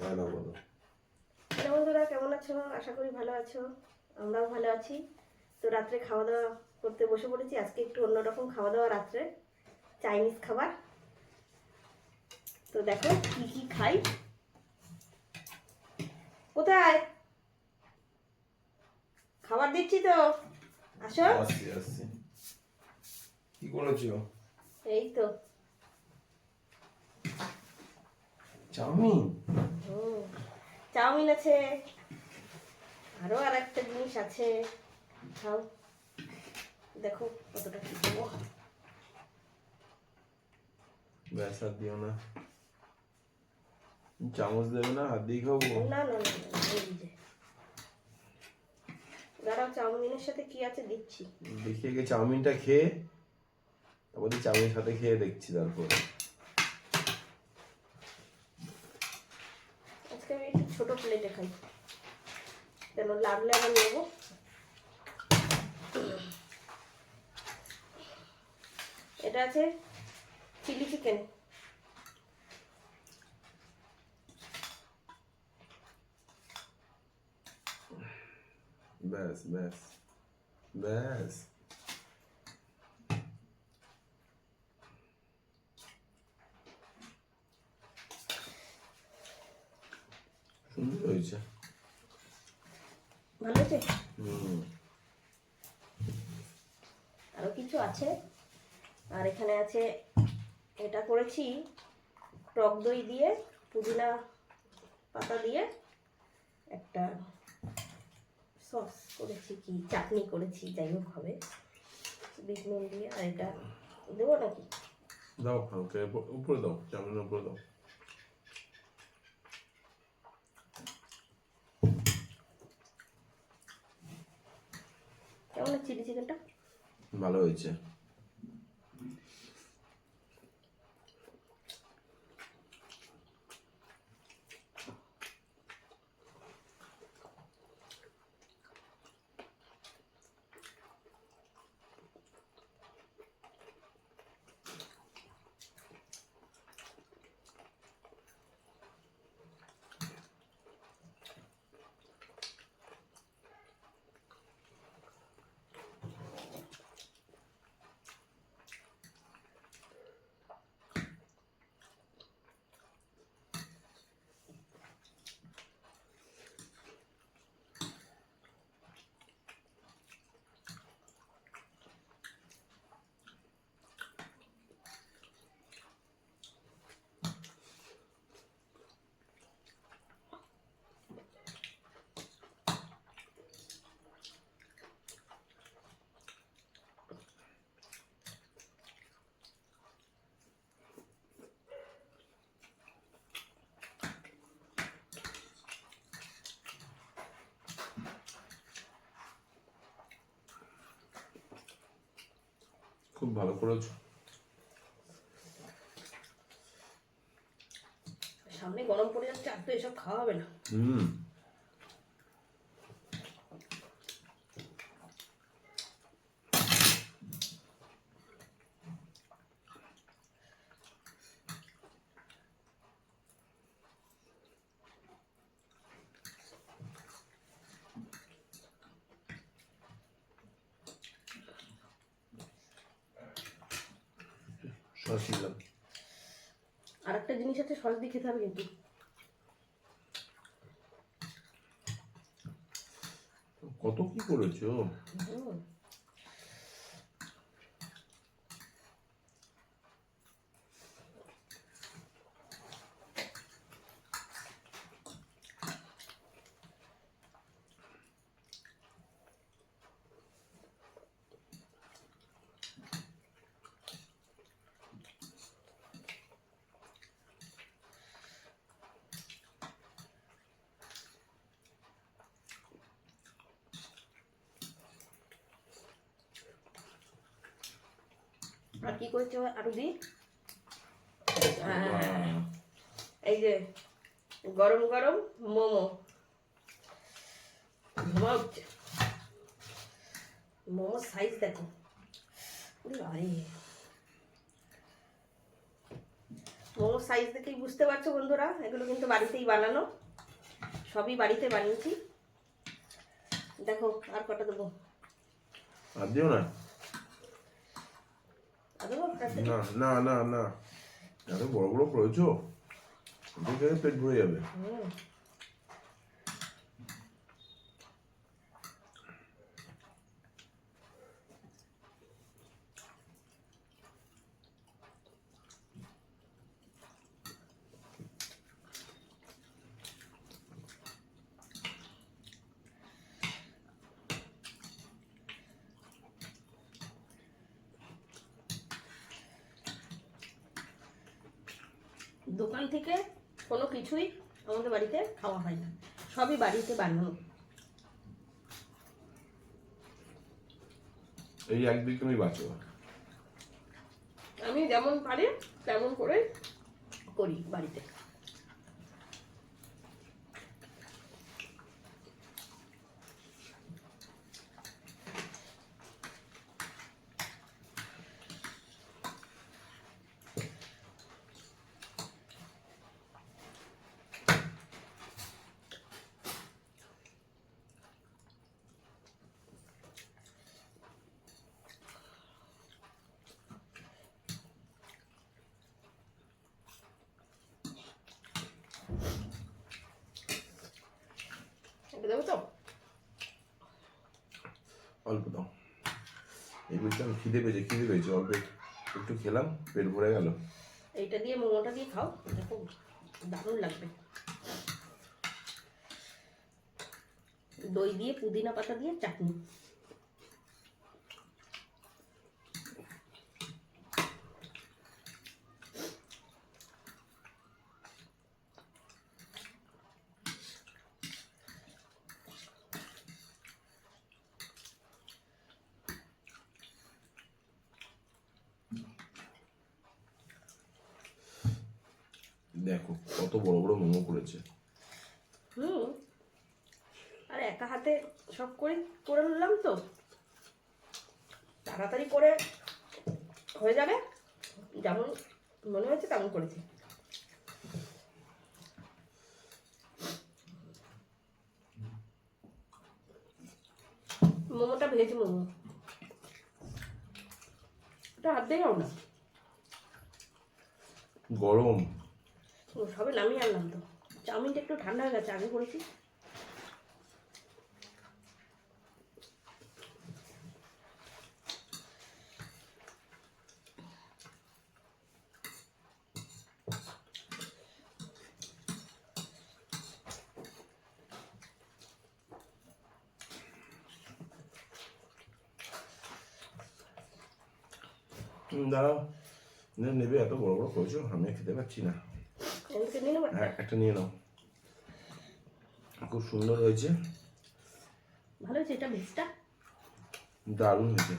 Hello বলো। Hello বন্ধুরা, কেমন আছো? আশা করি ভালো আছো। আমরাও ভালো আছি। তো রাত্রে খাওয়া দাওয়া করতে বসে পড়েছি। আজকে একটু অন্যরকম খাওয়া দাওয়া রাত্রে, চাইনিজ খাবার। তো দেখো কি কি খাই। কোথায় খাবার দিচ্ছি তো, আসো। আসছি আসছি। কি করেছো? এই তো চাউমিন। চাউমিন আছে, আরো আর একটা জিনিস আছে। খাও, দেখো কতটা কি দেবো। ব্যাস আর দিও না। চামচ দেবে না, হাত দিয়ে খাবো। না না না না, এই যে দাঁড়াও, চাউমিনের সাথে কি আছে দিচ্ছি। দেখি আগে চাউমিনটা খেয়ে, তারপর চাউমিনের সাথে খেয়ে দেখছি তারপর। আজকে আমি একটু ছোট প্লেটে খাই, কেন লাগলে আবার নেবো। এটা আছে চিলি চিকেন। ব্যাস ব্যাস ব্যাস। সুন্দর হয়েছে। ভালো আছে। হুম। আরো কিছু আছে। আর এখানে আছে, এটা করেছি টক দই দিয়ে, পুদিনা পাতা দিয়ে একটা সস করেছি, কি চাটনি করেছি, যাই হোক হবে, বিট নুন দিয়ে। আর এটা দেবো নাকি? দাও হালকা উপরে দাও, চাউমিনের উপরে দাও। কেমন চিলি চিকেনটা? ভালো হয়েছে। খুব ভালো করেছো। সামনে গরম পড়ে যাচ্ছে, আর তো এসব খাওয়া হবে না। হুম। সস দিলাম। আর একটা জিনিস আছে, সস দিয়ে খেতে হবে কিন্তু। কত কি করেছো? হুম। আর কি করেছো আরো দি? এই যে গরম গরম মোমো। মোমো সাইজ দেখো। মোমোর সাইজ দেখেই বুঝতে পারছো বন্ধুরা, এগুলো কিন্তু বাড়িতেই বানানো, সবই বাড়িতে বানিয়েছি। দেখো আর কটা দেবো? আর দিও না। আর দেবো? না না না না, এত বড় বড় করেছো, পেট ভরে যাবে। দোকান থেকে কোনো কিছুই আমাদের বাড়িতে খাওয়া হয় না, সবই বাড়িতে বানানো। এই একদিন তুমি বাঁচো। আমি যেমন পারি তেমন করে করি বাড়িতে। এটা দেবো তো? অল্প দাও, এই বলতে আমি খিদে পেয়েছে অল্প একটু খেলাম, পেট ভরে গেল। এইটা দিয়ে মোমোটা দিয়ে খাও, এটা খুব দারুণ লাগবে। দই দিয়ে পুদিনা পাতা দিয়ে চাটনি। দেখো কত বড় বড় মোমো করেছে। আর একা হাতে সব করে নিলাম তো, তাড়াতাড়ি করে হয়ে যাবে, যেমন মনে হয়েছে তেমন করেছি। মোমোটা ভেজ মোমো, এটা হাত দিয়ে খাও না, গরম। সবে নামিয়ে আনলাম তো। চাউমিনটা একটু ঠান্ডা হয়ে গেছে, আগে করেছি। দাঁড়াও, নেবে, এত বড় বড় করেছো, আমি খেতে পাচ্ছি না। হ্যাঁ একটা নিয়ে নাও, খুব সুন্দর হয়েছে। ভালো হয়েছে, এটা ভেজটা দারুণ হয়েছে।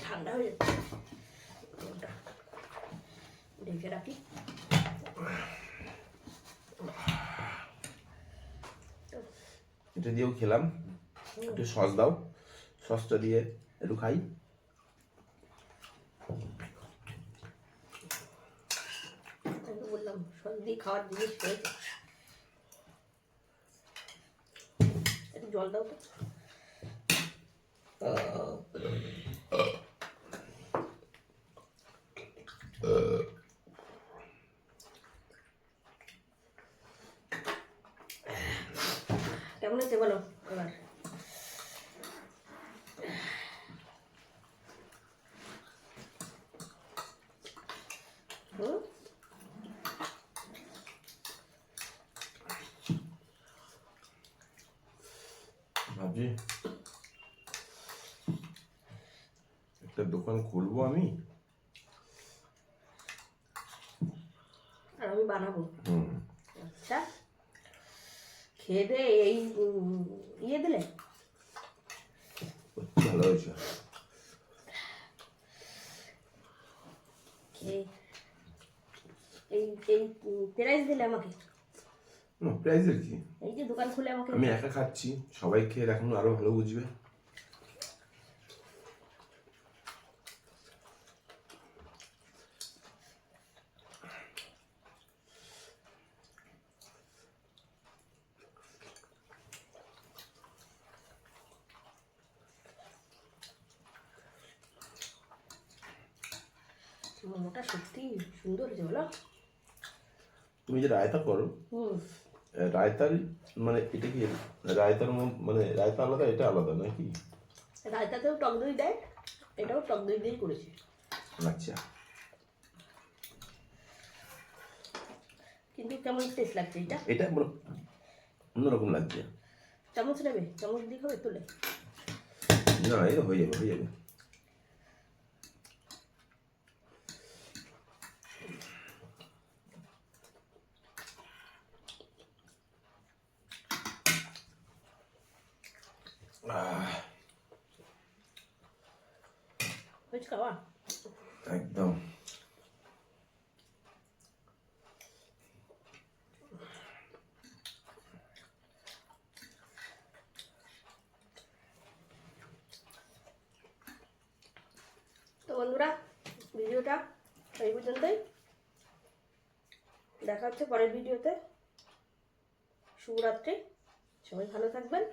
ঠান্ডা হয়ে যাচ্ছে, ঢেকে রাখি। এটা দিয়েও খেলাম, একটু সস দাও, সসটা দিয়ে একটু খাই। বললাম সস দিয়ে খাওয়ার জিনিস হয়েছে। একটু জল দাও তো। কেমন হয়েছে বলো এবার? ভাবছি একটা দোকান খুলবো আমি, বানাবো। হুম, আচ্ছা, খেয়ে দে এই ইয়ে দিলে। ভালো হয়েছে। খেয়ে এই এই প্রাইজ দিলে আমাকে, প্রাইজের কি, এই যে দোকান খুলে আমাকে। আমি একা খাচ্ছি, সবাই খেয়ে দেখুন আরো ভালো বুঝবে। মোমোটা সত্যি সুন্দর হয়েছে বলো। তুমি যে রায়তা করো, হুম, রায়তার মানে এটা কি, রায়তার মানে রায়তা আলাদা, এটা আলাদা নাকি? রায়তাতেও টক দই দেয়, এটাও টক দই দিয়েই করেছি। আচ্ছা, কিন্তু কেমন টেস্ট লাগছে এটা। এটা অন্যরকম লাগছে। চামচ নেবে, চামচ দিয়ে খাবে তুলে। না, এটা হয়ে যাবে, হয়ে যাবে। হয়েছে খাওয়া। একদম। তো বন্ধুরা, ভিডিওটা এই পর্যন্তই, দেখা হচ্ছে পরের ভিডিওতে। শুভরাত্রি, সবাই ভালো থাকবেন।